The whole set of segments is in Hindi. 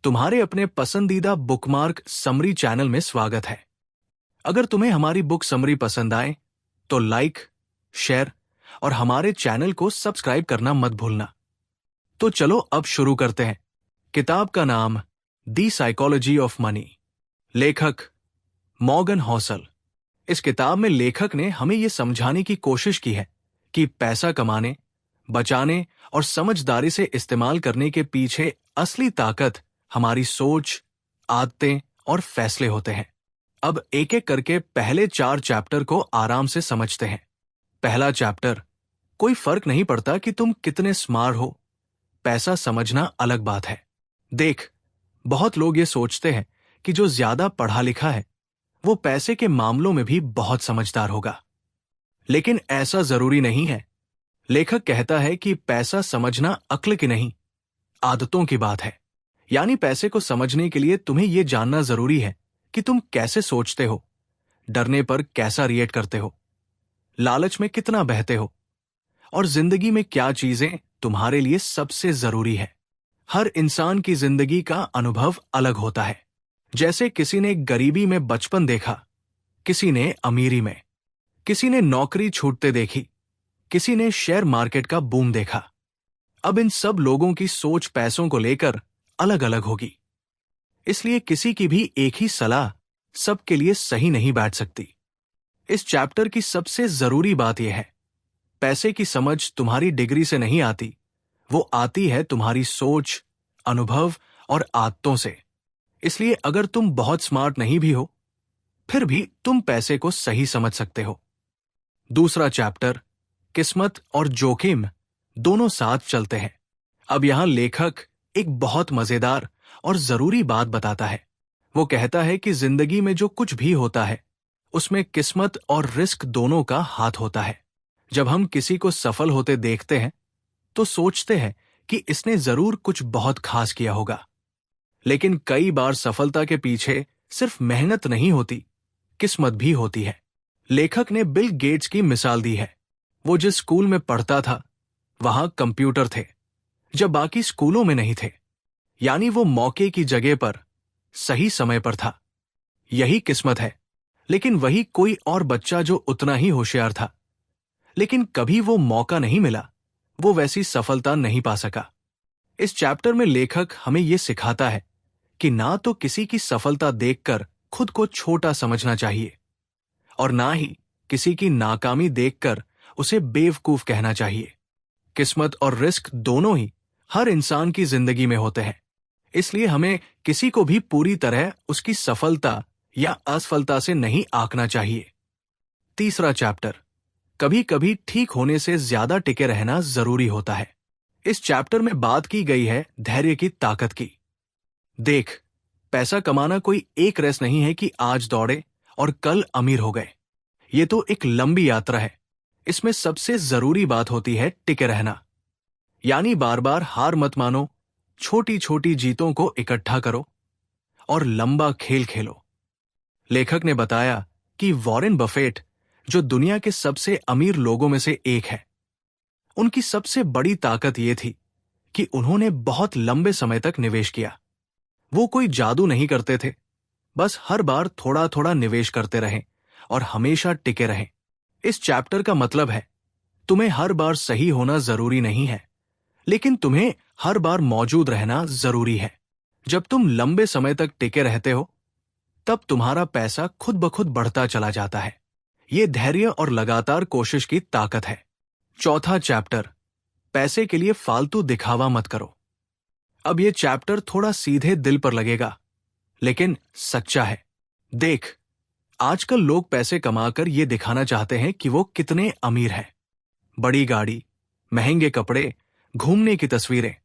तुम्हारे अपने पसंदीदा बुकमार्क समरी चैनल में स्वागत है। अगर तुम्हें हमारी बुक समरी पसंद आए तो लाइक, शेयर और हमारे चैनल को सब्सक्राइब करना मत भूलना। तो चलो अब शुरू करते हैं। किताब का नाम द साइकोलॉजी ऑफ मनी, लेखक मॉर्गन हॉसल। इस किताब में लेखक ने हमें यह समझाने की कोशिश की है कि पैसा कमाने, बचाने और समझदारी से इस्तेमाल करने के पीछे असली ताकत हमारी सोच, आदतें और फैसले होते हैं। अब एक एक करके पहले 4 चैप्टर को आराम से समझते हैं। पहला चैप्टर, कोई फर्क नहीं पड़ता कि तुम कितने स्मार्ट हो, पैसा समझना अलग बात है। देख, बहुत लोग ये सोचते हैं कि जो ज्यादा पढ़ा लिखा है वो पैसे के मामलों में भी बहुत समझदार होगा, लेकिन ऐसा जरूरी नहीं है। लेखक कहता है कि पैसा समझना अक्ल की नहीं, आदतों की बात है। यानी पैसे को समझने के लिए तुम्हें यह जानना जरूरी है कि तुम कैसे सोचते हो, डरने पर कैसा रिएक्ट करते हो, लालच में कितना बहते हो और जिंदगी में क्या चीजें तुम्हारे लिए सबसे जरूरी है। हर इंसान की जिंदगी का अनुभव अलग होता है। जैसे किसी ने गरीबी में बचपन देखा, किसी ने अमीरी में, किसी ने नौकरी छूटते देखी, किसी ने शेयर मार्केट का बूम देखा। अब इन सब लोगों की सोच पैसों को लेकर अलग अलग होगी, इसलिए किसी की भी एक ही सलाह सबके लिए सही नहीं बैठ सकती। इस चैप्टर की सबसे जरूरी बात यह है, पैसे की समझ तुम्हारी डिग्री से नहीं आती, वो आती है तुम्हारी सोच, अनुभव और आदतों से। इसलिए अगर तुम बहुत स्मार्ट नहीं भी हो, फिर भी तुम पैसे को सही समझ सकते हो। दूसरा चैप्टर, किस्मत और जोखिम दोनों साथ चलते हैं। अब यहां लेखक एक बहुत मजेदार और जरूरी बात बताता है। वो कहता है कि जिंदगी में जो कुछ भी होता है उसमें किस्मत और रिस्क दोनों का हाथ होता है। जब हम किसी को सफल होते देखते हैं तो सोचते हैं कि इसने जरूर कुछ बहुत खास किया होगा, लेकिन कई बार सफलता के पीछे सिर्फ मेहनत नहीं होती, किस्मत भी होती है। लेखक ने बिल गेट्स की मिसाल दी है। वो जिस स्कूल में पढ़ता था वहां कंप्यूटर थे जब बाकी स्कूलों में नहीं थे, यानी वो मौके की जगह पर सही समय पर था। यही किस्मत है। लेकिन वही कोई और बच्चा जो उतना ही होशियार था, लेकिन कभी वो मौका नहीं मिला, वो वैसी सफलता नहीं पा सका। इस चैप्टर में लेखक हमें यह सिखाता है कि ना तो किसी की सफलता देखकर खुद को छोटा समझना चाहिए और ना ही किसी की नाकामी देखकर उसे बेवकूफ कहना चाहिए। किस्मत और रिस्क दोनों ही हर इंसान की जिंदगी में होते हैं, इसलिए हमें किसी को भी पूरी तरह उसकी सफलता या असफलता से नहीं आंकना चाहिए। तीसरा चैप्टर, कभी कभी ठीक होने से ज्यादा टिके रहना जरूरी होता है। इस चैप्टर में बात की गई है धैर्य की ताकत की। देख, पैसा कमाना कोई एक रेस नहीं है कि आज दौड़े और कल अमीर हो गए। ये तो एक लंबी यात्रा है। इसमें सबसे जरूरी बात होती है टिके रहना, यानी बार बार हार मत मानो, छोटी छोटी जीतों को इकट्ठा करो और लंबा खेल खेलो। लेखक ने बताया कि वॉरेन बफेट, जो दुनिया के सबसे अमीर लोगों में से एक है, उनकी सबसे बड़ी ताकत यह थी कि उन्होंने बहुत लंबे समय तक निवेश किया। वो कोई जादू नहीं करते थे, बस हर बार थोड़ा थोड़ा निवेश करते रहें और हमेशा टिके रहें। इस चैप्टर का मतलब है, तुम्हें हर बार सही होना जरूरी नहीं है, लेकिन तुम्हें हर बार मौजूद रहना जरूरी है। जब तुम लंबे समय तक टिके रहते हो तब तुम्हारा पैसा खुद ब खुद बढ़ता चला जाता है। ये धैर्य और लगातार कोशिश की ताकत है। चौथा चैप्टर, पैसे के लिए फालतू दिखावा मत करो। अब ये चैप्टर थोड़ा सीधे दिल पर लगेगा, लेकिन सच्चा है। देख, आजकल लोग पैसे कमाकर ये दिखाना चाहते हैं कि वो कितने अमीर हैं। बड़ी गाड़ी, महंगे कपड़े, घूमने की तस्वीरें,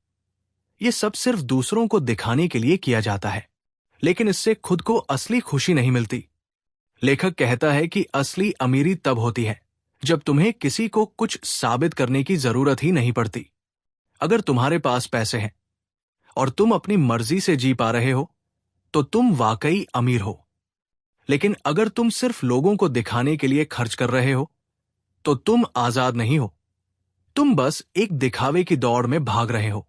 ये सब सिर्फ दूसरों को दिखाने के लिए किया जाता है, लेकिन इससे खुद को असली खुशी नहीं मिलती। लेखक कहता है कि असली अमीरी तब होती है जब तुम्हें किसी को कुछ साबित करने की जरूरत ही नहीं पड़ती। अगर तुम्हारे पास पैसे हैं और तुम अपनी मर्जी से जी पा रहे हो तो तुम वाकई अमीर हो। लेकिन अगर तुम सिर्फ लोगों को दिखाने के लिए खर्च कर रहे हो तो तुम आजाद नहीं हो, तुम बस एक दिखावे की दौड़ में भाग रहे हो।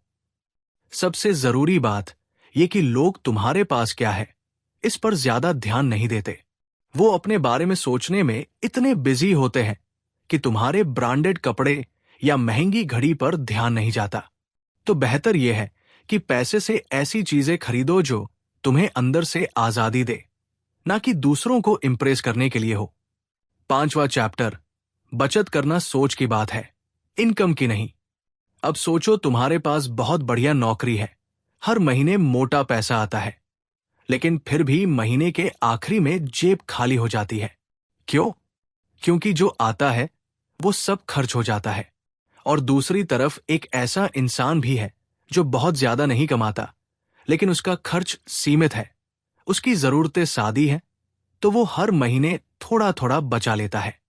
सबसे जरूरी बात ये कि लोग तुम्हारे पास क्या है इस पर ज्यादा ध्यान नहीं देते। वो अपने बारे में सोचने में इतने बिजी होते हैं कि तुम्हारे ब्रांडेड कपड़े या महंगी घड़ी पर ध्यान नहीं जाता। तो बेहतर यह है कि पैसे से ऐसी चीजें खरीदो जो तुम्हें अंदर से आजादी दे, ना कि दूसरों को इंप्रेस करने के लिए हो। 5वां चैप्टर, बचत करना सोच की बात है, इनकम की नहीं। अब सोचो तुम्हारे पास बहुत बढ़िया नौकरी है, हर महीने मोटा पैसा आता है, लेकिन फिर भी महीने के आखिरी में जेब खाली हो जाती है। क्यों? क्योंकि जो आता है वो सब खर्च हो जाता है। और दूसरी तरफ एक ऐसा इंसान भी है जो बहुत ज्यादा नहीं कमाता, लेकिन उसका खर्च सीमित है, उसकी जरूरतें सादी हैं, तो वो हर महीने थोड़ा थोड़ा बचा लेता है।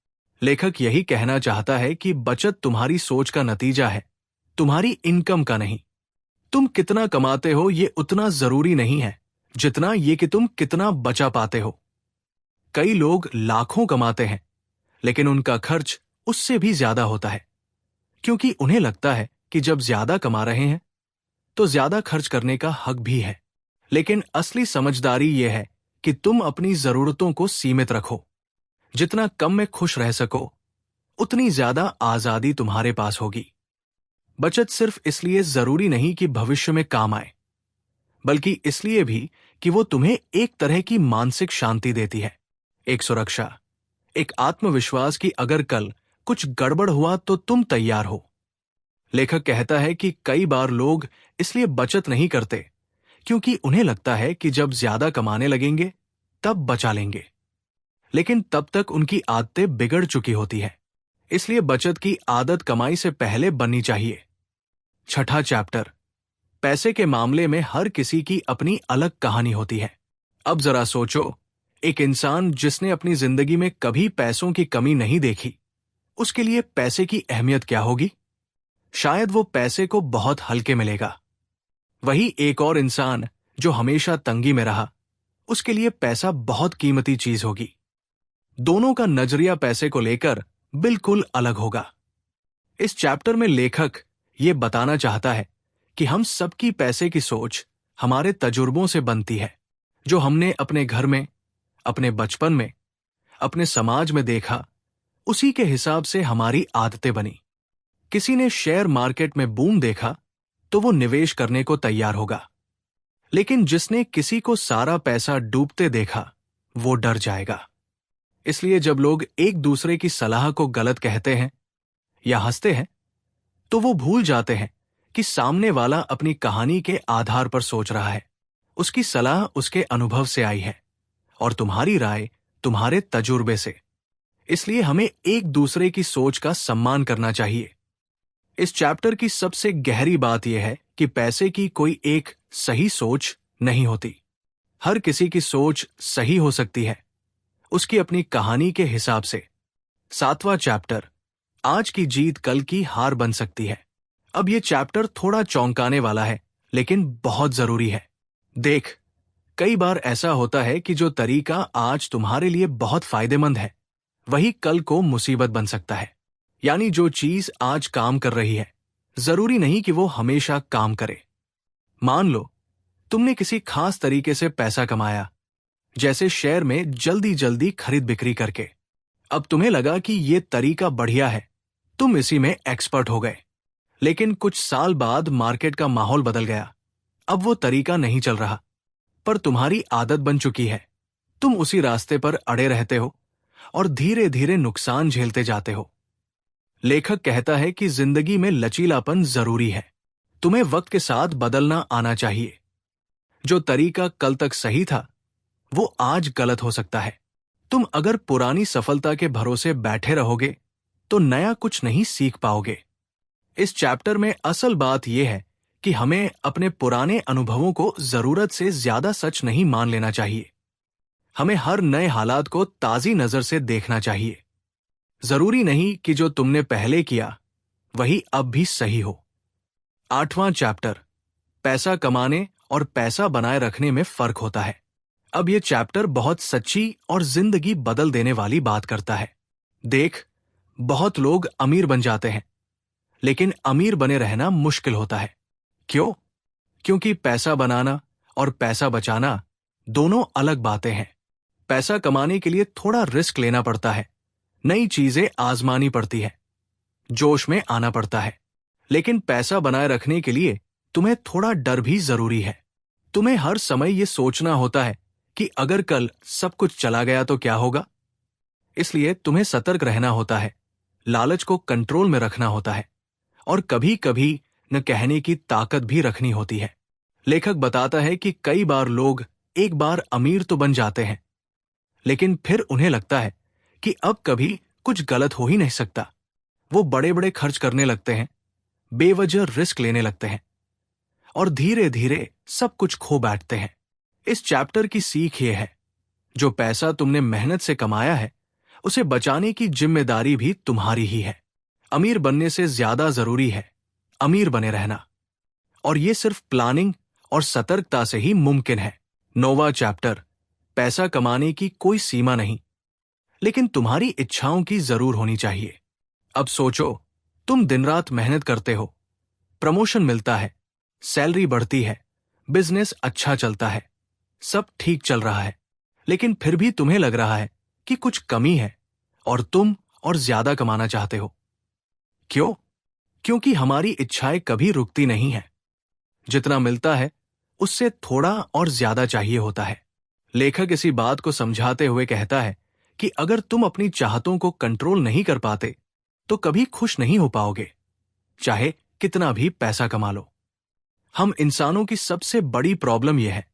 लेखक यही कहना चाहता है कि बचत तुम्हारी सोच का नतीजा है, तुम्हारी इनकम का नहीं। तुम कितना कमाते हो ये उतना जरूरी नहीं है जितना ये कि तुम कितना बचा पाते हो। कई लोग लाखों कमाते हैं, लेकिन उनका खर्च उससे भी ज्यादा होता है, क्योंकि उन्हें लगता है कि जब ज्यादा कमा रहे हैं तो ज्यादा खर्च करने का हक भी है। लेकिन असली समझदारी यह है कि तुम अपनी जरूरतों को सीमित रखो। जितना कम में खुश रह सको, उतनी ज्यादा आजादी तुम्हारे पास होगी। बचत सिर्फ इसलिए जरूरी नहीं कि भविष्य में काम आए, बल्कि इसलिए भी कि वो तुम्हें एक तरह की मानसिक शांति देती है, एक सुरक्षा, एक आत्मविश्वास कि अगर कल कुछ गड़बड़ हुआ तो तुम तैयार हो। लेखक कहता है कि कई बार लोग इसलिए बचत नहीं करते क्योंकि उन्हें लगता है कि जब ज्यादा कमाने लगेंगे तब बचा लेंगे, लेकिन तब तक उनकी आदतें बिगड़ चुकी होती है। इसलिए बचत की आदत कमाई से पहले बननी चाहिए। 6वां चैप्टर, पैसे के मामले में हर किसी की अपनी अलग कहानी होती है। अब जरा सोचो, एक इंसान जिसने अपनी जिंदगी में कभी पैसों की कमी नहीं देखी, उसके लिए पैसे की अहमियत क्या होगी? शायद वो पैसे को बहुत हल्के में लेगा। वही एक और इंसान जो हमेशा तंगी में रहा, उसके लिए पैसा बहुत कीमती चीज होगी। दोनों का नजरिया पैसे को लेकर बिल्कुल अलग होगा। इस चैप्टर में लेखक ये बताना चाहता है कि हम सबकी पैसे की सोच हमारे तजुर्बों से बनती है, जो हमने अपने घर में, अपने बचपन में, अपने समाज में देखा, उसी के हिसाब से हमारी आदतें बनी। किसी ने शेयर मार्केट में बूम देखा तो वो निवेश करने को तैयार होगा, लेकिन जिसने किसी को सारा पैसा डूबते देखा वो डर जाएगा। इसलिए जब लोग एक दूसरे की सलाह को गलत कहते हैं या हंसते हैं, तो वो भूल जाते हैं कि सामने वाला अपनी कहानी के आधार पर सोच रहा है, उसकी सलाह उसके अनुभव से आई है और तुम्हारी राय तुम्हारे तजुर्बे से। इसलिए हमें एक दूसरे की सोच का सम्मान करना चाहिए। इस चैप्टर की सबसे गहरी बात यह है कि पैसे की कोई एक सही सोच नहीं होती। हर किसी की सोच सही हो सकती है, उसकी अपनी कहानी के हिसाब से। 7वां चैप्टर, आज की जीत कल की हार बन सकती है। अब यह चैप्टर थोड़ा चौंकाने वाला है, लेकिन बहुत जरूरी है। देख, कई बार ऐसा होता है कि जो तरीका आज तुम्हारे लिए बहुत फायदेमंद है, वही कल को मुसीबत बन सकता है। यानी जो चीज आज काम कर रही है, जरूरी नहीं कि वो हमेशा काम करे। मान लो तुमने किसी खास तरीके से पैसा कमाया, जैसे शेयर में जल्दी जल्दी खरीद बिक्री करके। अब तुम्हें लगा कि ये तरीका बढ़िया है, तुम इसी में एक्सपर्ट हो गए। लेकिन कुछ साल बाद मार्केट का माहौल बदल गया, अब वो तरीका नहीं चल रहा, पर तुम्हारी आदत बन चुकी है। तुम उसी रास्ते पर अड़े रहते हो और धीरे धीरे नुकसान झेलते जाते हो। लेखक कहता है कि जिंदगी में लचीलापन जरूरी है, तुम्हें वक्त के साथ बदलना आना चाहिए। जो तरीका कल तक सही था, वो आज गलत हो सकता है। तुम अगर पुरानी सफलता के भरोसे बैठे रहोगे तो नया कुछ नहीं सीख पाओगे। इस चैप्टर में असल बात यह है कि हमें अपने पुराने अनुभवों को जरूरत से ज्यादा सच नहीं मान लेना चाहिए। हमें हर नए हालात को ताजी नजर से देखना चाहिए। जरूरी नहीं कि जो तुमने पहले किया वही अब भी सही हो। 8वां चैप्टर, पैसा कमाने और पैसा बनाए रखने में फर्क होता है। अब यह चैप्टर बहुत सच्ची और जिंदगी बदल देने वाली बात करता है। देख, बहुत लोग अमीर बन जाते हैं, लेकिन अमीर बने रहना मुश्किल होता है। क्यों? क्योंकि पैसा बनाना और पैसा बचाना दोनों अलग बातें हैं। पैसा कमाने के लिए थोड़ा रिस्क लेना पड़ता है, नई चीजें आजमानी पड़ती है, जोश में आना पड़ता है। लेकिन पैसा बनाए रखने के लिए तुम्हें थोड़ा डर भी जरूरी है। तुम्हें हर समय ये सोचना होता है कि अगर कल सब कुछ चला गया तो क्या होगा। इसलिए तुम्हें सतर्क रहना होता है, लालच को कंट्रोल में रखना होता है और कभी कभी न कहने की ताकत भी रखनी होती है। लेखक बताता है कि कई बार लोग एक बार अमीर तो बन जाते हैं, लेकिन फिर उन्हें लगता है कि अब कभी कुछ गलत हो ही नहीं सकता। वो बड़े बड़े खर्च करने लगते हैं, बेवजह रिस्क लेने लगते हैं और धीरे धीरे सब कुछ खो बैठते हैं। इस चैप्टर की सीख ये है, जो पैसा तुमने मेहनत से कमाया है उसे बचाने की जिम्मेदारी भी तुम्हारी ही है। अमीर बनने से ज्यादा जरूरी है अमीर बने रहना, और ये सिर्फ प्लानिंग और सतर्कता से ही मुमकिन है। 9वां चैप्टर, पैसा कमाने की कोई सीमा नहीं, लेकिन तुम्हारी इच्छाओं की जरूर होनी चाहिए। अब सोचो, तुम दिन रात मेहनत करते हो, प्रमोशन मिलता है, सैलरी बढ़ती है, बिजनेस अच्छा चलता है, सब ठीक चल रहा है, लेकिन फिर भी तुम्हें लग रहा है कि कुछ कमी है और तुम और ज्यादा कमाना चाहते हो। क्यों? क्योंकि हमारी इच्छाएं कभी रुकती नहीं है। जितना मिलता है उससे थोड़ा और ज्यादा चाहिए होता है। लेखक इसी बात को समझाते हुए कहता है कि अगर तुम अपनी चाहतों को कंट्रोल नहीं कर पाते तो कभी खुश नहीं हो पाओगे, चाहे कितना भी पैसा कमा लो। हम इंसानों की सबसे बड़ी प्रॉब्लम यह है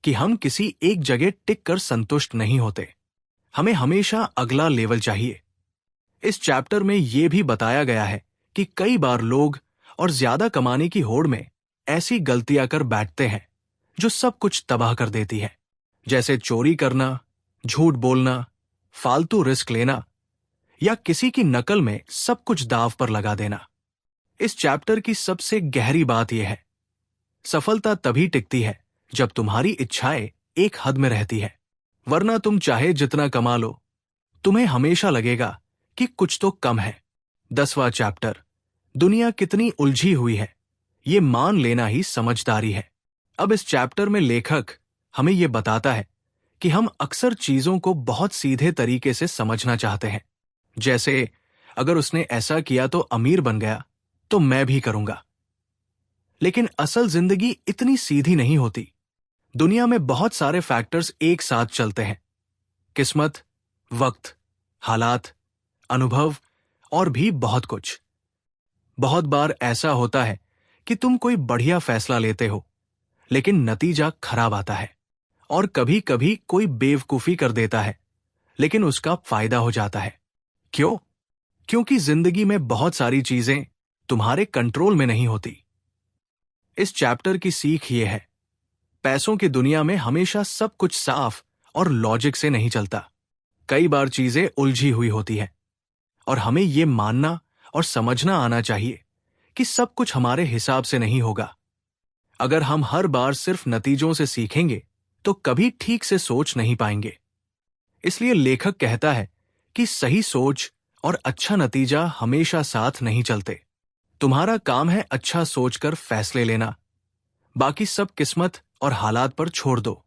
कि हम किसी एक जगह टिक कर संतुष्ट नहीं होते। हमें हमेशा अगला लेवल चाहिए। इस चैप्टर में यह भी बताया गया है कि कई बार लोग और ज्यादा कमाने की होड़ में ऐसी गलतियां कर बैठते हैं जो सब कुछ तबाह कर देती है, जैसे चोरी करना, झूठ बोलना, फालतू रिस्क लेना या किसी की नकल में सब कुछ दांव पर लगा देना। इस चैप्टर की सबसे गहरी बात यह है, सफलता तभी टिकती है जब तुम्हारी इच्छाएं एक हद में रहती है, वरना तुम चाहे जितना कमा लो, तुम्हें हमेशा लगेगा कि कुछ तो कम है। 10वां चैप्टर, दुनिया कितनी उलझी हुई है, ये मान लेना ही समझदारी है। अब इस चैप्टर में लेखक हमें यह बताता है कि हम अक्सर चीजों को बहुत सीधे तरीके से समझना चाहते हैं, जैसे अगर उसने ऐसा किया तो अमीर बन गया तो मैं भी करूंगा। लेकिन असल जिंदगी इतनी सीधी नहीं होती। दुनिया में बहुत सारे फैक्टर्स एक साथ चलते हैं, किस्मत, वक्त, हालात, अनुभव और भी बहुत कुछ। बहुत बार ऐसा होता है कि तुम कोई बढ़िया फैसला लेते हो, लेकिन नतीजा खराब आता है, और कभी कभी कोई बेवकूफी कर देता है, लेकिन उसका फायदा हो जाता है। क्यों? क्योंकि जिंदगी में बहुत सारी चीजें तुम्हारे कंट्रोल में नहीं होती। इस चैप्टर की सीख ये है, पैसों की दुनिया में हमेशा सब कुछ साफ और लॉजिक से नहीं चलता। कई बार चीजें उलझी हुई होती है और हमें यह मानना और समझना आना चाहिए कि सब कुछ हमारे हिसाब से नहीं होगा। अगर हम हर बार सिर्फ नतीजों से सीखेंगे तो कभी ठीक से सोच नहीं पाएंगे। इसलिए लेखक कहता है कि सही सोच और अच्छा नतीजा हमेशा साथ नहीं चलते। तुम्हारा काम है अच्छा सोचकर फैसले लेना, बाकी सब किस्मत और हालात पर छोड़ दो।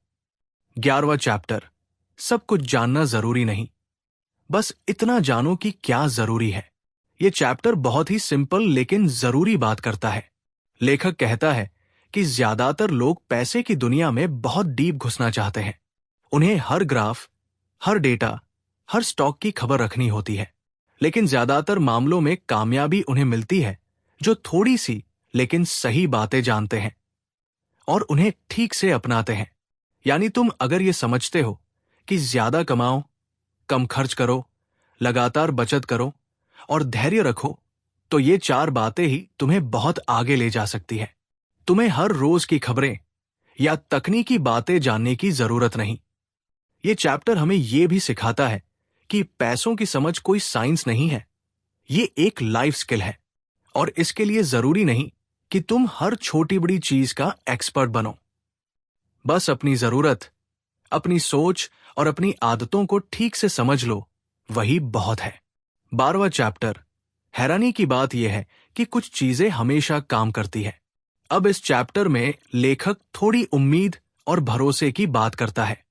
11वां चैप्टर, सब कुछ जानना जरूरी नहीं, बस इतना जानो कि क्या जरूरी है। यह चैप्टर बहुत ही सिंपल लेकिन जरूरी बात करता है। लेखक कहता है कि ज्यादातर लोग पैसे की दुनिया में बहुत डीप घुसना चाहते हैं। उन्हें हर ग्राफ, हर डेटा, हर स्टॉक की खबर रखनी होती है, लेकिन ज्यादातर मामलों में कामयाबी उन्हें मिलती है जो थोड़ी सी लेकिन सही बातें जानते हैं और उन्हें ठीक से अपनाते हैं। यानी तुम अगर ये समझते हो कि ज्यादा कमाओ, कम खर्च करो, लगातार बचत करो और धैर्य रखो, तो ये 4 बातें ही तुम्हें बहुत आगे ले जा सकती है। तुम्हें हर रोज की खबरें या तकनीकी बातें जानने की जरूरत नहीं। ये चैप्टर हमें यह भी सिखाता है कि पैसों की समझ कोई साइंस नहीं है, ये एक लाइफ स्किल है, और इसके लिए जरूरी नहीं कि तुम हर छोटी बड़ी चीज का एक्सपर्ट बनो। बस अपनी जरूरत, अपनी सोच और अपनी आदतों को ठीक से समझ लो, वही बहुत है। 12वां चैप्टर, हैरानी की बात यह है कि कुछ चीजें हमेशा काम करती है। अब इस चैप्टर में लेखक थोड़ी उम्मीद और भरोसे की बात करता है।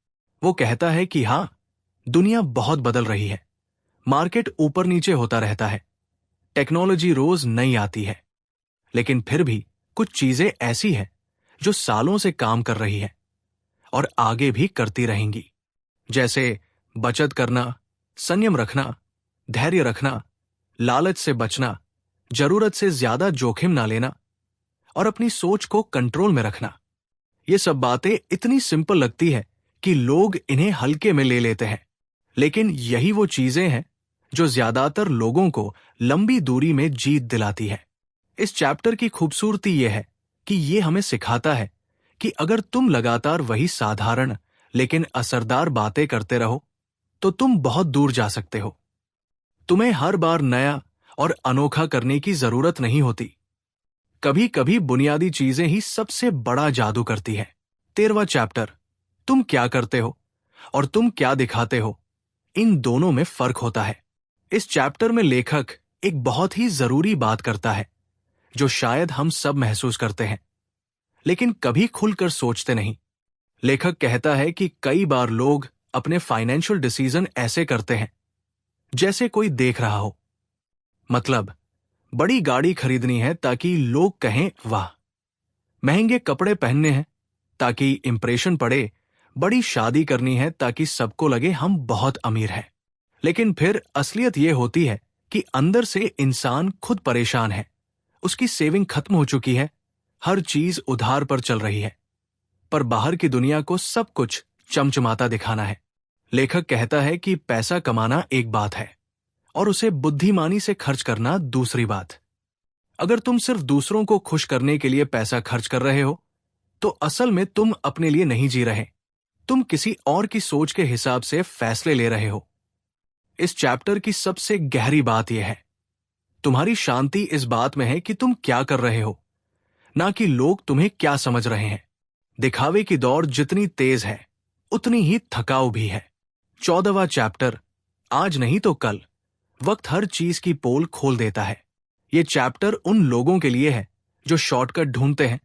वो कहता है कि हाँ, दुनिया बहुत बदल रही है, मार्केट ऊपर नीचे होता रहता है, टेक्नोलॉजी रोज नई आती है, लेकिन फिर भी कुछ चीजें ऐसी हैं जो सालों से काम कर रही है और आगे भी करती रहेंगी। जैसे बचत करना, संयम रखना, धैर्य रखना, लालच से बचना, जरूरत से ज्यादा जोखिम ना लेना और अपनी सोच को कंट्रोल में रखना। ये सब बातें इतनी सिंपल लगती है कि लोग इन्हें हल्के में ले लेते हैं, लेकिन यही वो चीजें हैं जो ज्यादातर लोगों को लंबी दूरी में जीत दिलाती है। इस चैप्टर की खूबसूरती यह है कि ये हमें सिखाता है कि अगर तुम लगातार वही साधारण लेकिन असरदार बातें करते रहो तो तुम बहुत दूर जा सकते हो। तुम्हें हर बार नया और अनोखा करने की जरूरत नहीं होती। कभी कभी बुनियादी चीजें ही सबसे बड़ा जादू करती है। 13वां चैप्टर, तुम क्या करते हो और तुम क्या दिखाते हो, इन दोनों में फर्क होता है। इस चैप्टर में लेखक एक बहुत ही जरूरी बात करता है जो शायद हम सब महसूस करते हैं, लेकिन कभी खुलकर सोचते नहीं। लेखक कहता है कि कई बार लोग अपने फाइनेंशियल डिसीजन ऐसे करते हैं जैसे कोई देख रहा हो। मतलब, बड़ी गाड़ी खरीदनी है ताकि लोग कहें वाह, महंगे कपड़े पहनने हैं ताकि इंप्रेशन पड़े, बड़ी शादी करनी है ताकि सबको लगे हम बहुत अमीर हैं। लेकिन फिर असलियत यह होती है कि अंदर से इंसान खुद परेशान है, उसकी सेविंग खत्म हो चुकी है, हर चीज उधार पर चल रही है, पर बाहर की दुनिया को सब कुछ चमचमाता दिखाना है। लेखक कहता है कि पैसा कमाना एक बात है और उसे बुद्धिमानी से खर्च करना दूसरी बात। अगर तुम सिर्फ दूसरों को खुश करने के लिए पैसा खर्च कर रहे हो तो असल में तुम अपने लिए नहीं जी रहे, तुम किसी और की सोच के हिसाब से फैसले ले रहे हो। इस चैप्टर की सबसे गहरी बात यह है, तुम्हारी शांति इस बात में है कि तुम क्या कर रहे हो, ना कि लोग तुम्हें क्या समझ रहे हैं। दिखावे की दौड़ जितनी तेज है उतनी ही थकाऊ भी है। 14वां चैप्टर, आज नहीं तो कल, वक्त हर चीज की पोल खोल देता है। ये चैप्टर उन लोगों के लिए है जो शॉर्टकट ढूंढते हैं,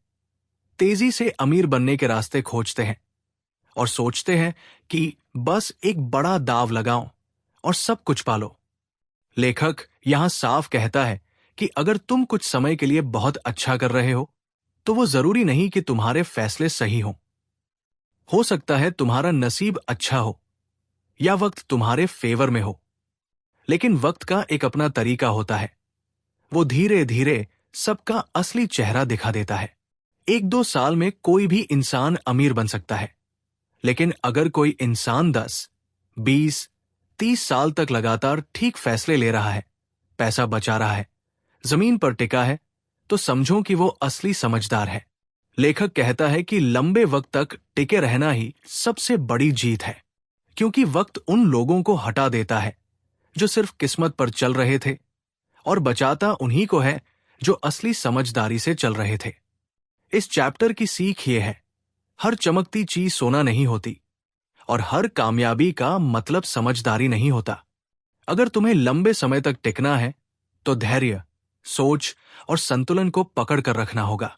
तेजी से अमीर बनने के रास्ते खोजते हैं और सोचते हैं कि बस एक बड़ा दाव लगाओ और सब कुछ पालो। लेखक यहां साफ कहता है कि अगर तुम कुछ समय के लिए बहुत अच्छा कर रहे हो तो वो जरूरी नहीं कि तुम्हारे फैसले सही हों। हो सकता है तुम्हारा नसीब अच्छा हो या वक्त तुम्हारे फेवर में हो, लेकिन वक्त का एक अपना तरीका होता है, वो धीरे धीरे सबका असली चेहरा दिखा देता है। 1-2 साल में कोई भी इंसान अमीर बन सकता है, लेकिन अगर कोई इंसान 10, 20, 30 साल तक लगातार ठीक फैसले ले रहा है, पैसा बचा रहा है, जमीन पर टिका है, तो समझो कि वो असली समझदार है। लेखक कहता है कि लंबे वक्त तक टिके रहना ही सबसे बड़ी जीत है, क्योंकि वक्त उन लोगों को हटा देता है जो सिर्फ किस्मत पर चल रहे थे और बचाता उन्हीं को है जो असली समझदारी से चल रहे थे। इस चैप्टर की सीख ये है, हर चमकती चीज सोना नहीं होती और हर कामयाबी का मतलब समझदारी नहीं होता। अगर तुम्हें लंबे समय तक टिकना है तो धैर्य, सोच और संतुलन को पकड़ कर रखना होगा।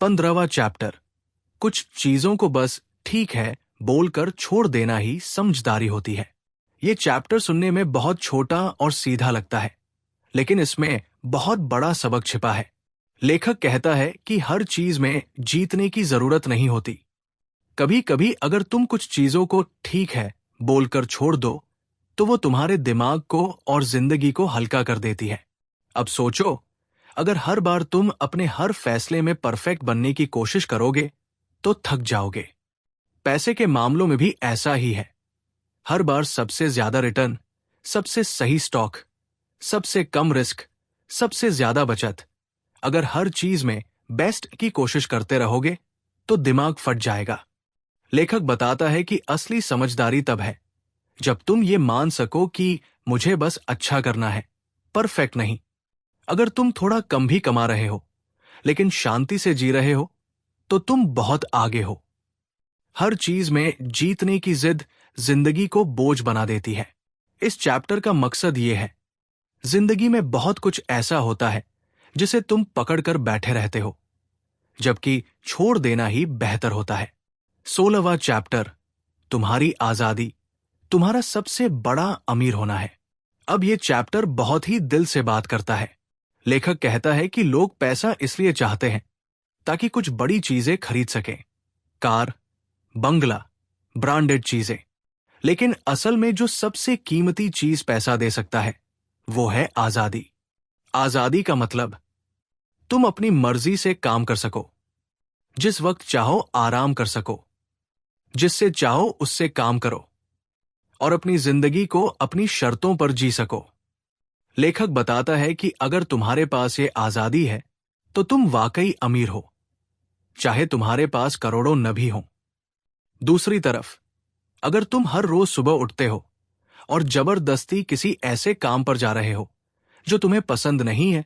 15वां चैप्टर, कुछ चीजों को बस ठीक है बोलकर छोड़ देना ही समझदारी होती है। ये चैप्टर सुनने में बहुत छोटा और सीधा लगता है, लेकिन इसमें बहुत बड़ा सबक छिपा है। लेखक कहता है कि हर चीज में जीतने की जरूरत नहीं होती। कभी कभी अगर तुम कुछ चीजों को ठीक है बोलकर छोड़ दो तो वो तुम्हारे दिमाग को और जिंदगी को हल्का कर देती है। अब सोचो, अगर हर बार तुम अपने हर फैसले में परफेक्ट बनने की कोशिश करोगे तो थक जाओगे। पैसे के मामलों में भी ऐसा ही है। हर बार सबसे ज्यादा रिटर्न, सबसे सही स्टॉक, सबसे कम रिस्क, सबसे ज्यादा बचत, अगर हर चीज में बेस्ट की कोशिश करते रहोगे तो दिमाग फट जाएगा। लेखक बताता है कि असली समझदारी तब है जब तुम ये मान सको कि मुझे बस अच्छा करना है, परफेक्ट नहीं। अगर तुम थोड़ा कम भी कमा रहे हो लेकिन शांति से जी रहे हो तो तुम बहुत आगे हो। हर चीज में जीतने की जिद जिंदगी को बोझ बना देती है। इस चैप्टर का मकसद ये है, जिंदगी में बहुत कुछ ऐसा होता है जिसे तुम पकड़कर बैठे रहते हो, जबकि छोड़ देना ही बेहतर होता है। 16वां चैप्टर, तुम्हारी आजादी, तुम्हारा सबसे बड़ा अमीर होना है। अब ये चैप्टर बहुत ही दिल से बात करता है। लेखक कहता है कि लोग पैसा इसलिए चाहते हैं ताकि कुछ बड़ी चीजें खरीद सकें, कार, बंगला, ब्रांडेड चीजें। लेकिन असल में जो सबसे कीमती चीज पैसा दे सकता है वो है आजादी। आजादी का मतलब तुम अपनी मर्जी से काम कर सको, जिस वक्त चाहो आराम कर सको, जिससे चाहो उससे काम करो और अपनी जिंदगी को अपनी शर्तों पर जी सको। लेखक बताता है कि अगर तुम्हारे पास ये आजादी है तो तुम वाकई अमीर हो, चाहे तुम्हारे पास करोड़ों न भी हो। दूसरी तरफ, अगर तुम हर रोज सुबह उठते हो और जबरदस्ती किसी ऐसे काम पर जा रहे हो जो तुम्हें पसंद नहीं है,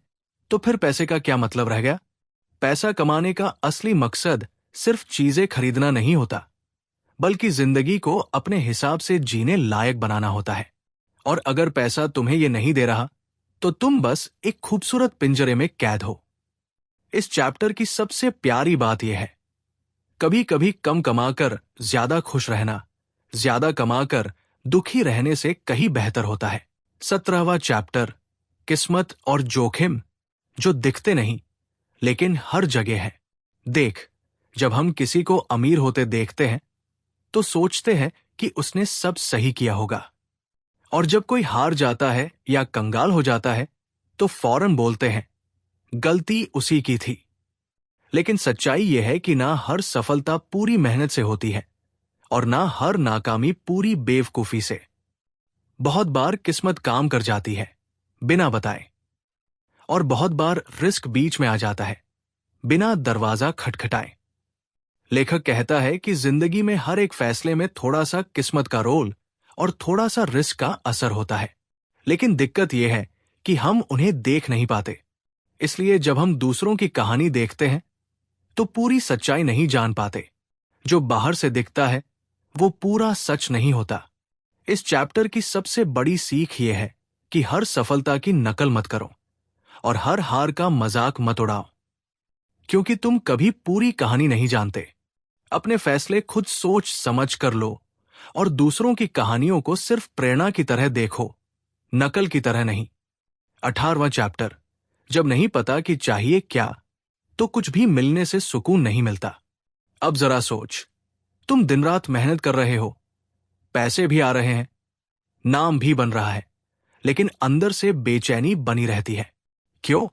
तो फिर पैसे का क्या मतलब रह गया? पैसा कमाने का असली मकसद सिर्फ चीजें खरीदना नहीं होता, बल्कि जिंदगी को अपने हिसाब से जीने लायक बनाना होता है। और अगर पैसा तुम्हें ये नहीं दे रहा, तो तुम बस एक खूबसूरत पिंजरे में कैद हो। इस चैप्टर की सबसे प्यारी बात यह है, कभी कभी कम कमाकर ज्यादा खुश रहना, ज्यादा कमाकर दुखी रहने से कहीं बेहतर होता है। 17वां चैप्टर, किस्मत और जोखिम जो दिखते नहीं लेकिन हर जगह है। देख, जब हम किसी को अमीर होते देखते हैं तो सोचते हैं कि उसने सब सही किया होगा, और जब कोई हार जाता है या कंगाल हो जाता है तो फौरन बोलते हैं गलती उसी की थी। लेकिन सच्चाई यह है कि ना हर सफलता पूरी मेहनत से होती है और ना हर नाकामी पूरी बेवकूफी से। बहुत बार किस्मत काम कर जाती है बिना बताए, और बहुत बार रिस्क बीच में आ जाता है बिना दरवाजा खटखटाए। लेखक कहता है कि जिंदगी में हर एक फैसले में थोड़ा सा किस्मत का रोल और थोड़ा सा रिस्क का असर होता है, लेकिन दिक्कत यह है कि हम उन्हें देख नहीं पाते। इसलिए जब हम दूसरों की कहानी देखते हैं तो पूरी सच्चाई नहीं जान पाते। जो बाहर से दिखता है वो पूरा सच नहीं होता। इस चैप्टर की सबसे बड़ी सीख यह है कि हर सफलता की नकल मत करो और हर हार का मजाक मत उड़ाओ, क्योंकि तुम कभी पूरी कहानी नहीं जानते। अपने फैसले खुद सोच समझ कर लो और दूसरों की कहानियों को सिर्फ प्रेरणा की तरह देखो, नकल की तरह नहीं। 18वां चैप्टर, जब नहीं पता कि चाहिए क्या, तो कुछ भी मिलने से सुकून नहीं मिलता। अब जरा सोच, तुम दिन रात मेहनत कर रहे हो, पैसे भी आ रहे हैं, नाम भी बन रहा है, लेकिन अंदर से बेचैनी बनी रहती है। क्यों?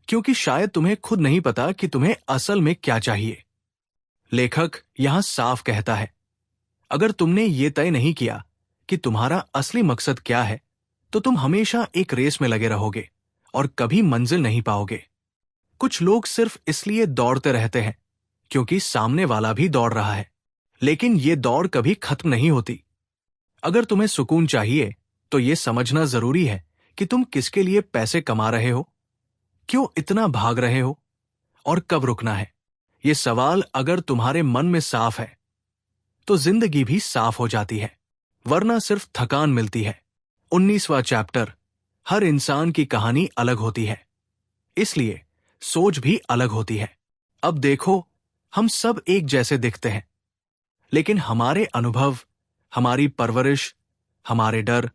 क्योंकि शायद तुम्हें खुद नहीं पता कि तुम्हें असल में क्या चाहिए। लेखक यहां साफ कहता है, अगर तुमने ये तय नहीं किया कि तुम्हारा असली मकसद क्या है, तो तुम हमेशा एक रेस में लगे रहोगे और कभी मंजिल नहीं पाओगे। कुछ लोग सिर्फ इसलिए दौड़ते रहते हैं क्योंकि सामने वाला भी दौड़ रहा है, लेकिन ये दौड़ कभी खत्म नहीं होती। अगर तुम्हें सुकून चाहिए तो ये समझना जरूरी है कि तुम किसके लिए पैसे कमा रहे हो, क्यों इतना भाग रहे हो और कब रुकना है। ये सवाल अगर तुम्हारे मन में साफ है तो जिंदगी भी साफ हो जाती है, वरना सिर्फ थकान मिलती है। 19वां चैप्टर, हर इंसान की कहानी अलग होती है, इसलिए सोच भी अलग होती है। अब देखो, हम सब एक जैसे दिखते हैं, लेकिन हमारे अनुभव, हमारी परवरिश, हमारे डर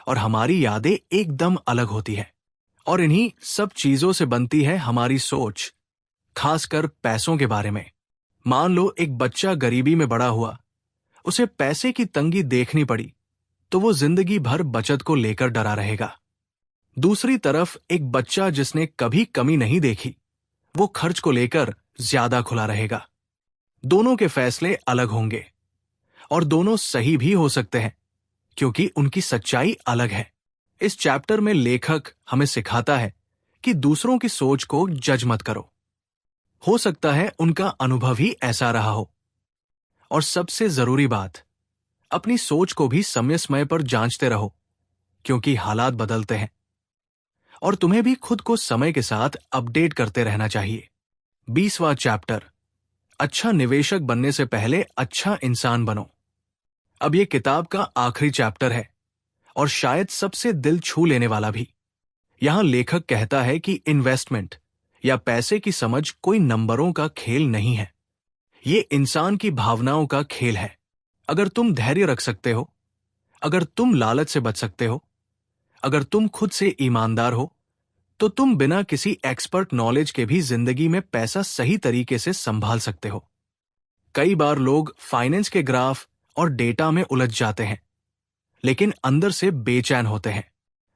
और हमारी यादें एकदम अलग होती है। और इन्हीं सब चीजों से बनती है हमारी सोच, खासकर पैसों के बारे में। मान लो एक बच्चा गरीबी में बड़ा हुआ, उसे पैसे की तंगी देखनी पड़ी, तो वो जिंदगी भर बचत को लेकर डरा रहेगा। दूसरी तरफ एक बच्चा जिसने कभी कमी नहीं देखी, वो खर्च को लेकर ज्यादा खुला रहेगा। दोनों के फैसले अलग होंगे और दोनों सही भी हो सकते हैं, क्योंकि उनकी सच्चाई अलग है। इस चैप्टर में लेखक हमें सिखाता है कि दूसरों की सोच को जज मत करो। हो सकता है उनका अनुभव ही ऐसा रहा हो। और सबसे जरूरी बात, अपनी सोच को भी समय समय पर जांचते रहो, क्योंकि हालात बदलते हैं और तुम्हें भी खुद को समय के साथ अपडेट करते रहना चाहिए। 20वां चैप्टर, अच्छा निवेशक बनने से पहले अच्छा इंसान बनो। अब यह किताब का आखिरी चैप्टर है और शायद सबसे दिल छू लेने वाला भी। यहां लेखक कहता है कि इन्वेस्टमेंट या पैसे की समझ कोई नंबरों का खेल नहीं है। ये इंसान की भावनाओं का खेल है। अगर तुम धैर्य रख सकते हो, अगर तुम लालच से बच सकते हो, अगर तुम खुद से ईमानदार हो, तो तुम बिना किसी एक्सपर्ट नॉलेज के भी जिंदगी में पैसा सही तरीके से संभाल सकते हो। कई बार लोग फाइनेंस के ग्राफ और डेटा में उलझ जाते हैं, लेकिन अंदर से बेचैन होते हैं।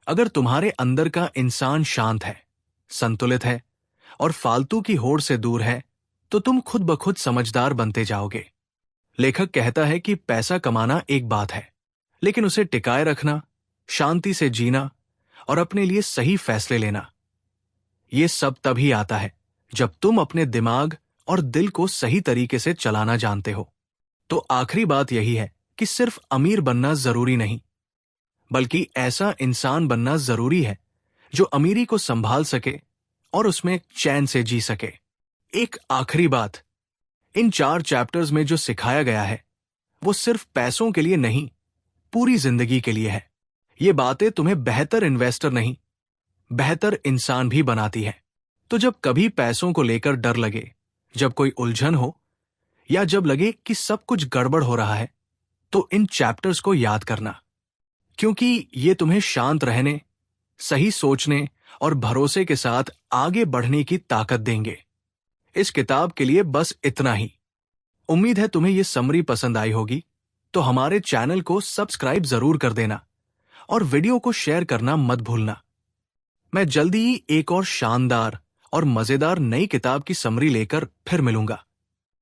अगर तुम्हारे अंदर का इंसान शांत है, संतुलित है और फालतू की होड़ से दूर है, तो तुम खुद ब खुद समझदार बनते जाओगे। लेखक कहता है कि पैसा कमाना एक बात है, लेकिन उसे टिकाए रखना, शांति से जीना और अपने लिए सही फैसले लेना, ये सब तभी आता है जब तुम अपने दिमाग और दिल को सही तरीके से चलाना जानते हो। तो आखिरी बात यही है कि सिर्फ अमीर बनना जरूरी नहीं, बल्कि ऐसा इंसान बनना जरूरी है जो अमीरी को संभाल सके और उसमें चैन से जी सके। एक आखिरी बात, इन 4 चैप्टर्स में जो सिखाया गया है वो सिर्फ पैसों के लिए नहीं, पूरी जिंदगी के लिए है। ये बातें तुम्हें बेहतर इन्वेस्टर नहीं, बेहतर इंसान भी बनाती है। तो जब कभी पैसों को लेकर डर लगे, जब कोई उलझन हो या जब लगे कि सब कुछ गड़बड़ हो रहा है, तो इन चैप्टर्स को याद करना, क्योंकि ये तुम्हें शांत रहने, सही सोचने और भरोसे के साथ आगे बढ़ने की ताकत देंगे। इस किताब के लिए बस इतना ही। उम्मीद है तुम्हें ये समरी पसंद आई होगी, तो हमारे चैनल को सब्सक्राइब जरूर कर देना और वीडियो को शेयर करना मत भूलना। मैं जल्दी ही एक और शानदार और मजेदार नई किताब की समरी लेकर फिर मिलूंगा।